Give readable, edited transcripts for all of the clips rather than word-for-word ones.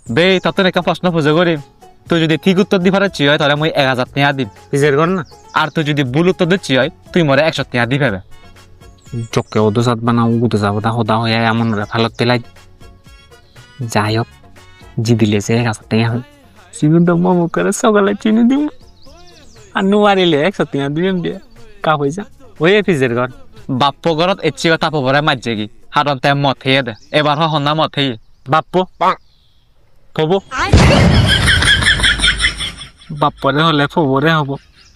বে তত একটা প্রশ্ন পুজো করিম তুই যদি ঠিক উত্তর দি পারছি হয় তাহলে মই 1000 টাকা দিম ফিজের কর না আর তুই যদি ভুল উত্তর দিচ্ছি হয় তুই মরে 100 টাকা দি পাবে চোখে ওদো সাত বানাও গুতো যাবো তা হদা হয়ে এমন ভালো পেলাই যাই হোক জি দিলে সে 1000 টাকা হয় চিনি তো মামু করে সকালে চিনি দিব আর নোয়ারিলে 100 টাকা দিবেন দিয়ে কা পয়সা ওই ফিজের ঘর বাপ্পো ঘরত এচি কথা পবরে মাঝে কি হারন তে মত হেয়ে দে এবার হন্না মত হেয়ে বাপ্পো তবু বাপ্পরে হলে ফবরে হব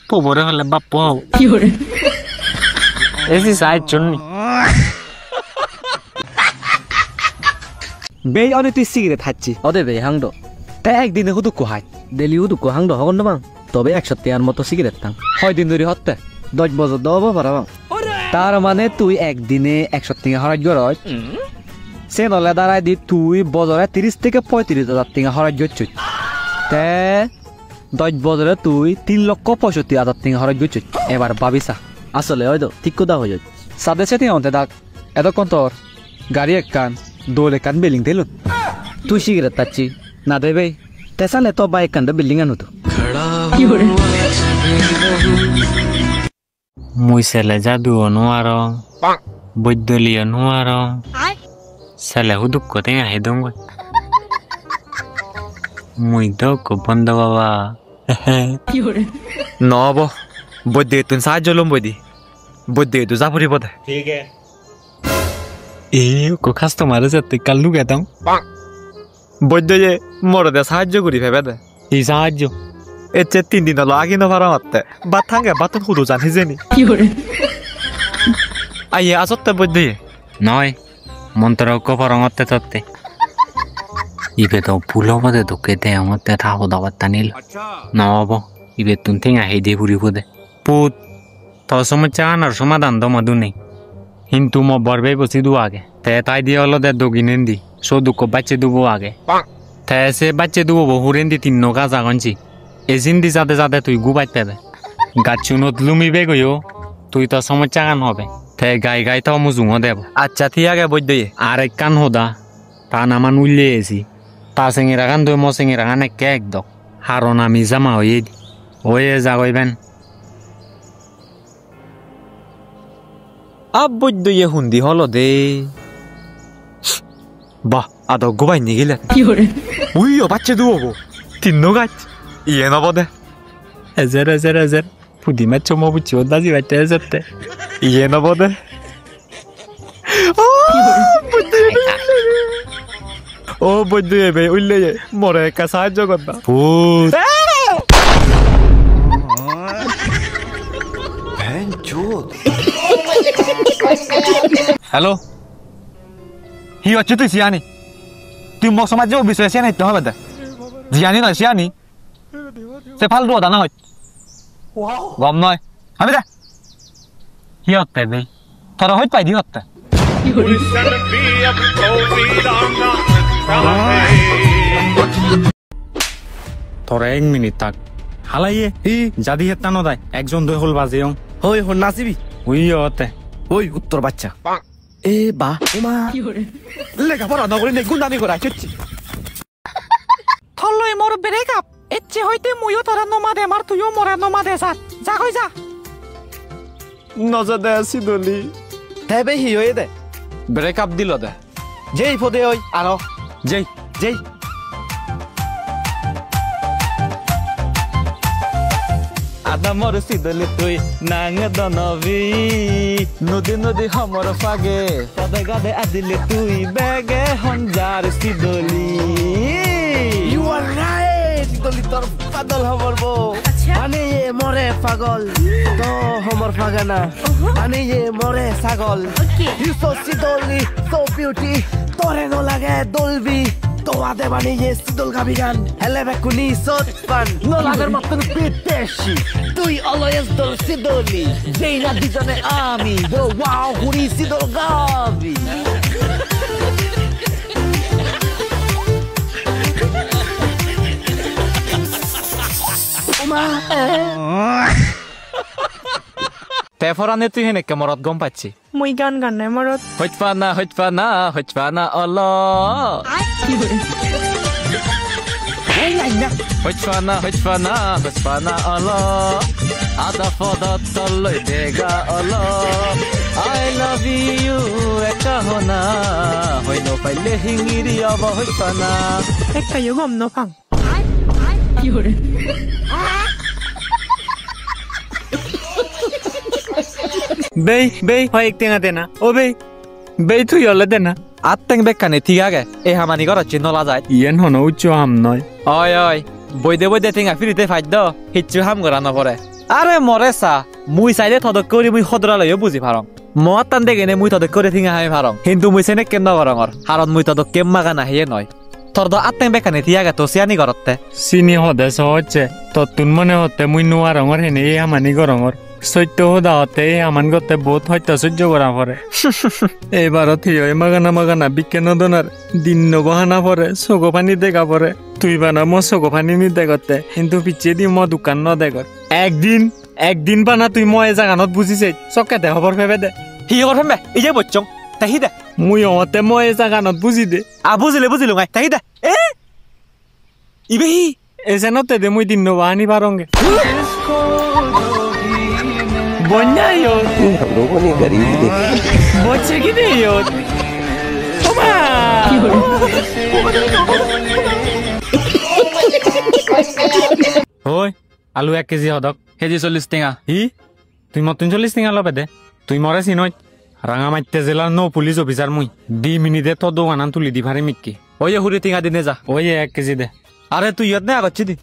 ফবরে হলে বাপ্পো হব এসি সাইড চুন্নি বেই অনে তুই সিগারেট খাচ্ছি অদে বে হাংদ তাই একদিনে হুদু কোহাই ডেলি উদু কো হাংদ হগন না বাং তবে 100 টাকার মতো সিগারেট তাং 6 দিন ধরে হতে 10 বছর দব পারা বাং তার মানে তুই একদিনে 100 টাকা হরাজ গরজ সে নলে দাঁড়ায় দি তুই বছরে 30 থেকে 35,000 টাকা হরাজ গচ্ছ তে 10 বছরে তুই 3,65,000 টাকা হরাজ গচ্ছ এবার ভাবিসা আসলে হয়তো ঠিক কথা হয়ে যায় সাদে সেটি অন্তে ডাক এতক্ষণ তোর গাড়ি একখান দোল একখান বিল্ডিং দিল তুই সিগারেট তাচ্ছি না দেবে তেসালে তো বাইক কান্ড বিল্ডিং আনো তো মুই সেলে জাদু অনুয়ার বৈদ্যলি অনুয়ার সেলে হুদুক কোতে আহে দঙ্গ মুই তো বন্ধ বাবা নব বৈদ্য তুই সাহায্য লম বৈদি বৈদ্য তু যাবরি পথে ঠিক আছে এ কো কাস্টমার যেতে কাল্লু গেতাম বৈদ্য যে মরদে সাহায্য করি ভেবে দে এই সাহায্য এর 3 দিন হলো আগে না পারা মারতে বাত থাঙ্গে বাতন হুদু জানি জানি আইয়ে আসতে বৈদ্য নয় মন্ত্র কপরঙতে তত্তে ইবে তো পুলো মধ্যে তো কেতে আমতে থাকো দাবাত নিল নব ইবে তুই থেঙ্গা হেই দে পুরি পদে পুত তো সমস্যা আনার সমাধান তো মধু নেই কিন্তু মো বরবে বসি দু আগে তে তাই দিয়ে হলো দে দগিনেন দি সো দুঃখ বাচ্চে দুবো আগে তে সে বাচ্চে দুবো বহুরেন দি 3 নৌকা জাগনছি এজিন দি যাতে যাতে তুই গুবাইত পেবে গাছুনত লুমিবে গইও তুই তো সমস্যা গান হবে তে গাই গাই তো মুজুঙ দেব আচ্ছা ঠিক আগে বৈদ্য আর এক কান হোদা তা নামান উল্লে এসি তা সেঙেরা গান দই মো সেঙেরা গান একে একদম হারন আমি জামা হয়ে দি হয়ে যাগইবেন আবৈদ্য হুন্দি হলো দে বাহ আদ গোবাই নিয়ে গেলে উইও বাচ্চা দুবো 3 গাছ ইয়ে নব দে এজের এজের এজের ফুদি মাছ মো বুঝছি ও দাজি বাইতে এজেরতে ইয়ে নব দে ও বৈদ্য বে উল্লে মরে একা সাহায্য করতা ভূত হ্যালো হি হচ্ছে তুই সিয়ানি তুই মোক সমাজ বিষয়ে সিয়ানি হইতে হবে জিয়ানি নয় সিয়ানি সে ফালতু কথা না হয় গম নয় আমি দে হি হতে নেই তোরা হইতে পাই দি হতে তোরা 1 মিনিট থাক হালাইয়ে জাদি হেতা নদাই একজন দই হল বাজে হই হন নাচিবি উই হতে ওই উত্তর বাচ্চা এ বা ওমা লেখাপড়া নগরী নেই গুন্ডামি করা চুচ্ছি থল্লই মোর ব্রেকআপ এচ্ছে হইতে মুইও তোরা নমাদে মার তুইও মোরে নমাদে যা যা কই যা নজর দে সিদলি হেবে হি হয়ে দে ব্রেকআপ দিল দে যেই পদে ওই আরো যেই যেই আদামর সিদলি তুই নাঙে দনবি নদী নদী হমর ফাগে পদে গাদে আদিলে তুই বেগে হঞ্জার Sidli you R right Sidli তোর পাগল হমর বো মানে এ মরে পাগল তো হমর ফাগানা মানে এ মরে ছাগল you so Sidli so beauty তোরে ন লাগে দলবি তো আদে মানে এ সিদল গাবি গান হেলে বেকুনি সত পান ন লাগার মতন পিতেশি তুই অলওয়েজ দল সিদলি যেই না দিজনে আমি গো ওয়াও হুরি সিদল গাবি ওমা তেফরানে তুই হেনে কেমরত গম পাচ্ছি মুই গান গান নাই মরত হইতপানা all Hojfana Allah Ada fodat tolloy dega Allah I love you eka hona Hoino paile hingiri aba hojfana Ekka yo gom no pang. Bay হয় এক টেঙা দেনা ও বে তুই হলে দেনা Atteng bekkani tigage e hamani gorocchi nola jay yen হন উচ্চ হাম নয় Oi boide tinga firite faiddo hicchu ham gorano pore Are more sa mui saide thodok kori mui khodralayo buji parong Mo tan degene mui thodok kori tinga hami parong Hindu mui sene kenno gorongor haron mui thodok kemma gana hiye noy Tordo atteng bekkani tigage to siani gorotte চিনি হদে সহজে ততুন মনে হতে মুই নোয়া রঙর হেনে এই আমানি গরঙর সত্য হদা হতে এই আমান গতে বহুত হত্যা সহ্য করা পরে এবারও থিও মাগানা বিজ্ঞান দনার দিন নবহানা পরে চকো পানি দেখা পরে তুই বানা মো চকো পানি নি দেখতে কিন্তু পিছিয়ে দি মো দোকান ন দেখত একদিন বানা তুই মই এ জাগানত বুঝিছে চকেতে খবর ফেবে দে Hiye gorfembe ije bochong tahi de মুই অতে মই এ জাগানত বুঝি দে A buzilu ngai tahi de Ibe hi এজেনতে দে মুই দিন নবহানি পারঙ্গে বন্যায়ো हम लोगों ने गरीब देखा বলছে কি রে ওমা ওই আলু 1 কেজি হদক Heji 40 tinga ই তুই মতন 40 টাকা লবে দে তুই মরে চিনই রাঙামাইতে জেলার নো পুলিশ অফিসার মুই 2 মিনিটে তো দোকানান তুলি দি পারি মিক্কি Oye huri tinga dine ja ওই 1 কেজি দে Are tu yot ne agacchi di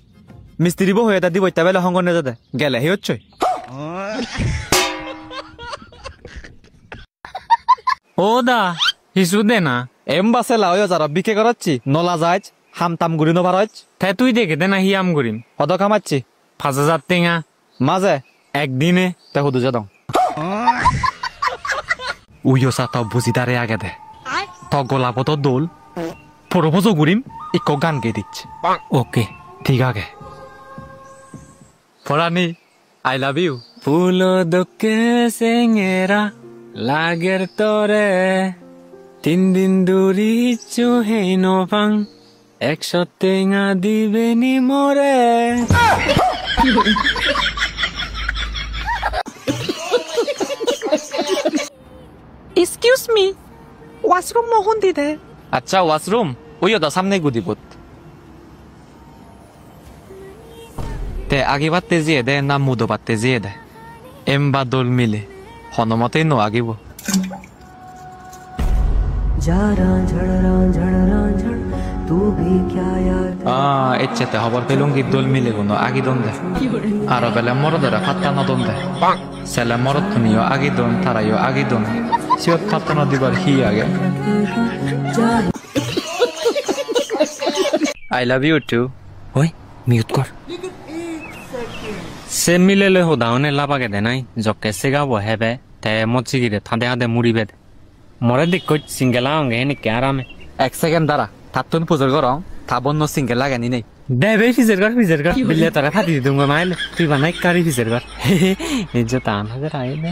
Mistri bo hoye da di boita bela hongon ne jade Gele hi hocchoi ও দা হিসু দে না Embase la oyo jara bike gorocchi nola jaj ham tam guri no baroj তাই তুই দেখে দে না হিয়াম করিম Hodo kamacchi 5000 টাকা Maze একদিনে te hudu jadong Uyo sa to buzidare agede To gola boto dol Poropozo gurim ikko gan ge dich okay Tigage Porani I love you ফুলো দোকে সেঙেরা লাগের তরে 3 দিন দূরি চুহেই নপাং 100 টেঙা দিবে নি মরে Excuse me. Washroom mohon dide. Acha washroom Uyo da samne gudi bot Te agi batte ziede na mudo batte ziede Emba dol mile Honomote no agibo तू भी क्या याद Echete hobor pelungi dol mile guno agi donde Aro bele morodera fatta no donde Sele morot tuniyo agi don tarayo agi don Siot fatta no dibar hi age I love you too ওই mute কর সে মিলেলে হোদাওনে লাবাগে দে নাই জকে সেগাবো হেবে তে মচিগিরে থাদে হাদে মুড়িবে দে মরে দিক সিঙ্গেলা অঙ্গে হেনি কে আরামে 1 second dara Tatun puzor gorong Tabon no single laga ni nei দে বে ফিজের কর বিলে তোরা ফাটি দিদুঙ্গ মাইলে তুই বানাই কারি ফিজের কর এই যে তান হাজার আইলে